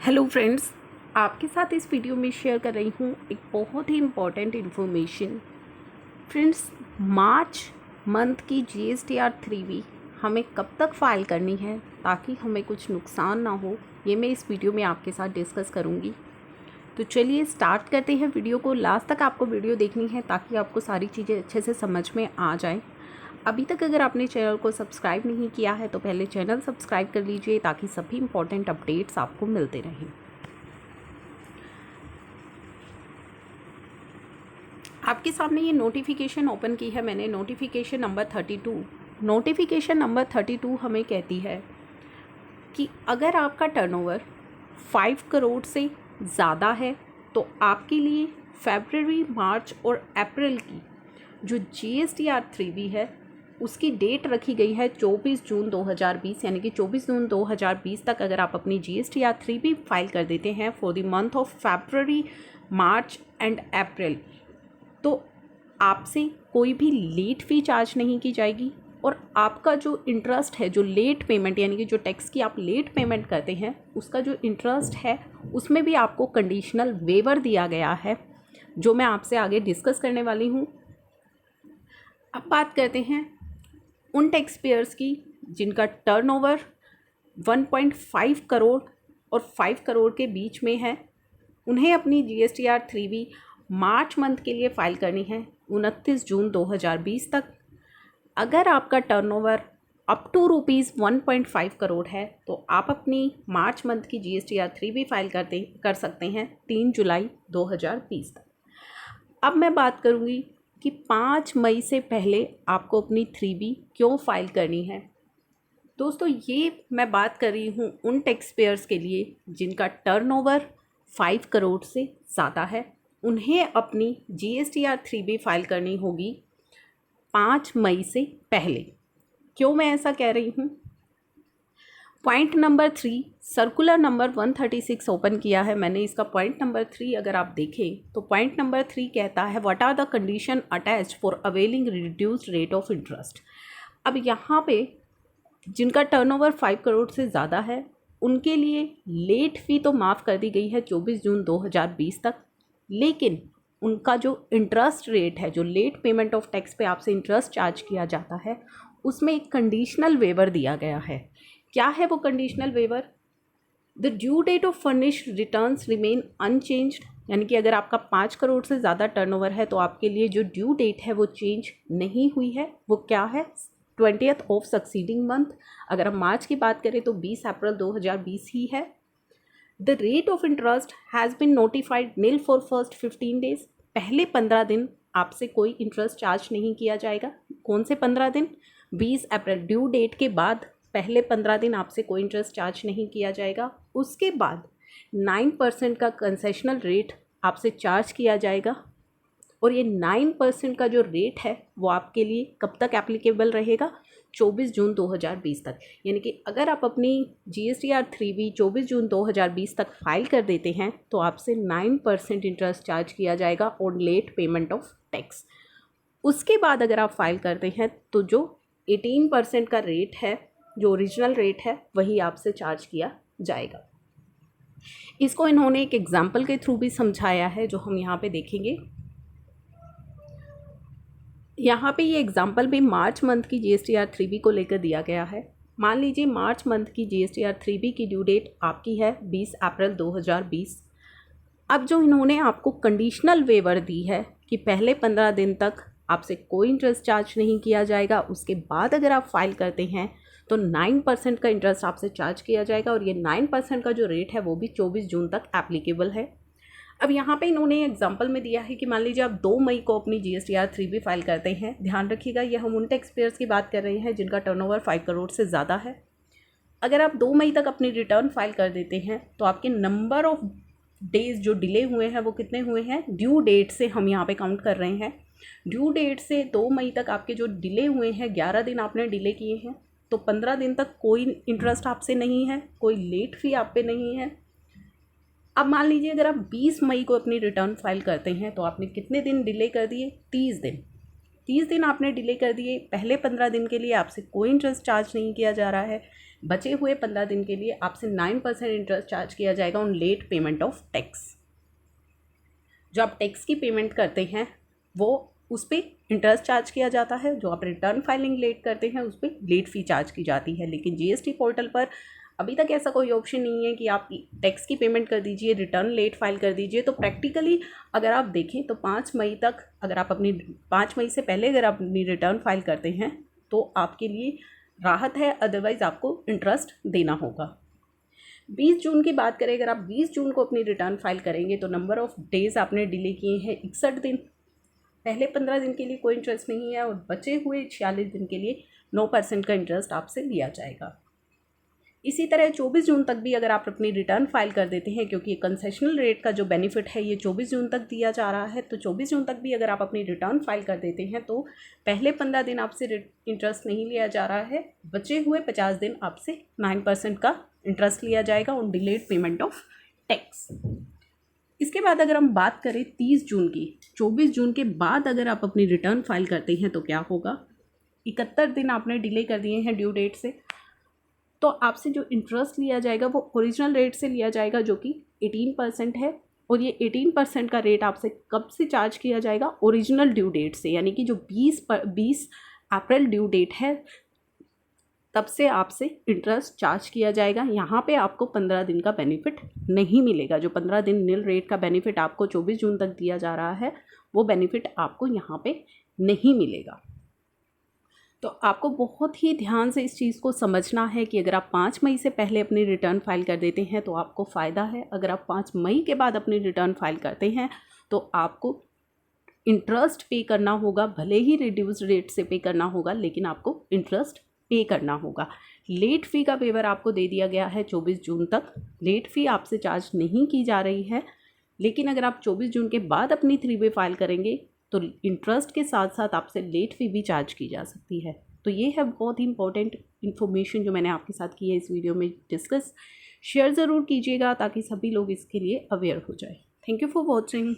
Hello friends, आपके साथ इस वीडियो में शेयर कर रही हूँ एक बहुत ही important information. Friends, March month की GSTR 3B हमें कब तक फ़ाइल करनी है ताकि हमें कुछ नुकसान ना हो, ये मैं इस वीडियो में आपके साथ डिस्कस करूँगी। तो चलिए स्टार्ट करते हैं वीडियो को। लास्ट तक आपको वीडियो देखनी है ताकि आपको सारी चीज़ें अच्छे से समझ में आ जाएँ। अभी तक अगर आपने चैनल को सब्सक्राइब नहीं किया है तो पहले चैनल सब्सक्राइब कर लीजिए ताकि सभी इम्पॉर्टेंट अपडेट्स आपको मिलते रहें। आपके सामने ये नोटिफिकेशन ओपन की है मैंने, नोटिफिकेशन नंबर 32। नोटिफिकेशन नंबर 32 हमें कहती है कि अगर आपका टर्नओवर 5 करोड़ से ज़्यादा है तो आपके लिए फरवरी, मार्च और अप्रैल की जो GSTR 3B है उसकी डेट रखी गई है 24 जून 2020, यानी कि 24 जून 2020 तक अगर आप अपनी GSTR 3B फाइल कर देते हैं for the month of February, March and April, तो आपसे कोई भी लेट फ़ी चार्ज नहीं की जाएगी और आपका जो इंटरेस्ट है, जो लेट पेमेंट यानी कि जो टैक्स की आप लेट पेमेंट करते हैं उसका जो इंटरेस्ट है उसमें भी आपको कंडीशनल वेवर दिया गया है, जो मैं आपसे आगे डिस्कस करने वाली हूँ। अब बात करते हैं उन टैक्स पेयर्स की जिनका टर्नओवर 1.5 करोड़ और 5 करोड़ के बीच में है। उन्हें अपनी GSTR 3B मार्च मंथ के लिए फ़ाइल करनी है 29 जून 2020 तक। अगर आपका टर्नओवर अप टू ₹1.5 करोड़ है तो आप अपनी मार्च मंथ की GSTR 3B फाइल कर सकते हैं 3 जुलाई 2020 तक। अब मैं बात करूँगी कि 5 मई से पहले आपको अपनी 3B क्यों फ़ाइल करनी है। दोस्तों, ये मैं बात कर रही हूँ उन टैक्स पेयर्स के लिए जिनका टर्नओवर 5 करोड़ से ज़्यादा है। उन्हें अपनी GSTR 3B फाइल करनी होगी 5 मई से पहले। क्यों मैं ऐसा कह रही हूँ? Point number 3, circular number 136 open किया है मैंने। इसका पॉइंट नंबर 3 अगर आप देखें तो पॉइंट नंबर 3 कहता है what are the condition attached for availing reduced rate of interest. अब यहाँ पे जिनका टर्नओवर 5 करोड़ से ज़्यादा है उनके लिए लेट फ़ी तो माफ़ कर दी गई है 24 जून 2020 तक, लेकिन उनका जो इंटरेस्ट रेट है, जो लेट पेमेंट ऑफ टैक्स पे आपसे इंटरेस्ट चार्ज किया जाता है, उसमें एक कंडीशनल वेवर दिया गया है। क्या है वो conditional waiver? The due date of furnished returns remain unchanged, यानी कि अगर आपका 5 करोड़ से ज़्यादा टर्नओवर है तो आपके लिए जो ड्यू डेट है वो चेंज नहीं हुई है। वो क्या है? 20th of succeeding month. अगर हम मार्च की बात करें तो 20 अप्रैल 2020 ही है। The rate of interest has been notified nil for first 15 days. पहले 15 दिन आपसे कोई इंटरेस्ट चार्ज नहीं किया जाएगा। कौन से 15 दिन? 20 अप्रैल ड्यू डेट के बाद पहले 15 दिन आपसे कोई इंटरेस्ट चार्ज नहीं किया जाएगा। उसके बाद 9% का कंसेशनल रेट आपसे चार्ज किया जाएगा और ये 9% का जो रेट है वो आपके लिए कब तक एप्लीकेबल रहेगा? 24 जून 2020 तक। यानी कि अगर आप अपनी GSTR 3B 24 जून 2020 तक फाइल कर देते हैं तो आपसे 9% इंटरेस्ट चार्ज किया जाएगा on late payment of tax. उसके बाद अगर आप फाइल करते हैं तो जो 18% का रेट है, जो ओरिजिनल रेट है, वही आपसे चार्ज किया जाएगा। इसको इन्होंने एक एग्जाम्पल के थ्रू भी समझाया है जो हम यहाँ पे देखेंगे। यहाँ पे ये एग्जाम्पल भी मार्च मंथ की GSTR 3B को लेकर दिया गया है। मान लीजिए मार्च मंथ की GSTR 3B की ड्यू डेट आपकी है 20 अप्रैल 2020। अब जो इन्होंने आपको कंडीशनल वेवर दी है कि पहले 15 दिन तक आपसे कोई इंटरेस्ट चार्ज नहीं किया जाएगा, उसके बाद अगर आप फाइल करते हैं तो 9% का इंटरेस्ट आपसे चार्ज किया जाएगा और ये 9% का जो रेट है वो भी 24 जून तक एप्लीकेबल है। अब यहाँ पे इन्होंने एग्जांपल में दिया है कि मान लीजिए आप 2 मई को अपनी GSTR 3B फाइल करते हैं। ध्यान रखिएगा, ये हम उन टैक्स पेयर्स की बात कर रहे हैं जिनका टर्नओवर 5 करोड़ से ज़्यादा है। अगर आप 2 मई तक अपनी रिटर्न फाइल कर देते हैं तो आपके नंबर ऑफ डेज़ जो डिले हुए हैं वो कितने हुए हैं? ड्यू डेट से हम यहाँ पे काउंट कर रहे हैं। ड्यू डेट से 2 मई तक आपके जो डिले हुए हैं, 11 दिन आपने डिले किए हैं, तो 15 दिन तक कोई इंटरेस्ट आपसे नहीं है, कोई लेट फ़ी आप पे नहीं है। अब मान लीजिए अगर आप 20 मई को अपनी रिटर्न फाइल करते हैं तो आपने कितने दिन डिले कर दिए? 30 दिन। 30 दिन आपने डिले कर दिए। पहले 15 दिन के लिए आपसे कोई इंटरेस्ट चार्ज नहीं किया जा रहा है, बचे हुए 15 दिन के लिए आपसे 9% इंटरेस्ट चार्ज किया जाएगा on late payment of tax. जो आप टैक्स की पेमेंट करते हैं वो उस पर इंटरेस्ट चार्ज किया जाता है, जो आप रिटर्न फाइलिंग लेट करते हैं उस पर लेट फ़ी चार्ज की जाती है। लेकिन जीएसटी पोर्टल पर अभी तक ऐसा कोई ऑप्शन नहीं है कि आप टैक्स की पेमेंट कर दीजिए, रिटर्न लेट फाइल कर दीजिए। तो प्रैक्टिकली अगर आप देखें तो 5 मई तक अगर आप अपनी 5 मई से पहले अगर आप अपनी रिटर्न फाइल करते हैं तो आपके लिए राहत है, अदरवाइज़ आपको इंटरेस्ट देना होगा। 20 जून की बात करें, अगर आप 20 जून को अपनी रिटर्न फाइल करेंगे तो नंबर ऑफ़ डेज़ आपने डिले किए हैं 61 दिन। पहले 15 दिन के लिए कोई इंटरेस्ट नहीं है और बचे हुए 46 दिन के लिए 9% का इंटरेस्ट आपसे लिया जाएगा। इसी तरह 24 जून तक भी अगर आप अपनी रिटर्न फाइल कर देते हैं, क्योंकि कंसेशनल रेट का जो बेनिफिट है ये 24 जून तक दिया जा रहा है, तो 24 जून तक भी अगर आप अपनी रिटर्न फाइल कर देते हैं तो पहले 15 दिन आपसे इंटरेस्ट नहीं लिया जा रहा है, बचे हुए 50 दिन आपसे 9% का इंटरेस्ट लिया जाएगा on delayed payment of tax. इसके बाद अगर हम बात करें 30 जून की, 24 जून के बाद अगर आप अपनी रिटर्न फाइल करते हैं तो क्या होगा। 71 दिन आपने डिले कर दिए हैं ड्यू डेट से, तो आपसे जो इंटरेस्ट लिया जाएगा वो ओरिजिनल रेट से लिया जाएगा जो कि 18% है। और ये 18% का रेट आपसे कब से चार्ज किया जाएगा, ओरिजिनल ड्यू डेट से, यानी कि जो 20 अप्रैल ड्यू डेट है तब से आपसे इंटरेस्ट चार्ज किया जाएगा। यहाँ पे आपको 15 दिन का बेनिफिट नहीं मिलेगा। जो 15 दिन नील रेट का बेनिफिट आपको 24 जून तक दिया जा रहा है वो बेनिफिट आपको यहाँ पे नहीं मिलेगा। तो आपको बहुत ही ध्यान से इस चीज़ को समझना है कि अगर आप 5 मई से पहले अपनी रिटर्न फाइल कर देते हैं तो आपको फ़ायदा है। अगर आप 5 मई के बाद अपनी रिटर्न फाइल करते हैं तो आपको इंटरेस्ट पे करना होगा, भले ही रिड्यूस्ड रेट से पे करना होगा लेकिन आपको इंटरेस्ट पे करना होगा। लेट फ़ी का वेवर आपको दे दिया गया है 24 जून तक। लेट फ़ी आपसे चार्ज नहीं की जा रही है, लेकिन अगर आप 24 जून के बाद अपनी 3 चार्ज करेंगे तो इंटरेस्ट के साथ साथ आपसे लेट फ़ी भी चार्ज की जा सकती है। तो ये है बहुत ही इंपॉर्टेंट इन्फॉर्मेशन जो मैंने आपके साथ की है इस वीडियो में डिस्कस। शेयर ज़रूर कीजिएगा ताकि सभी लोग इसके लिए अवेयर हो जाए। Thank you for watching.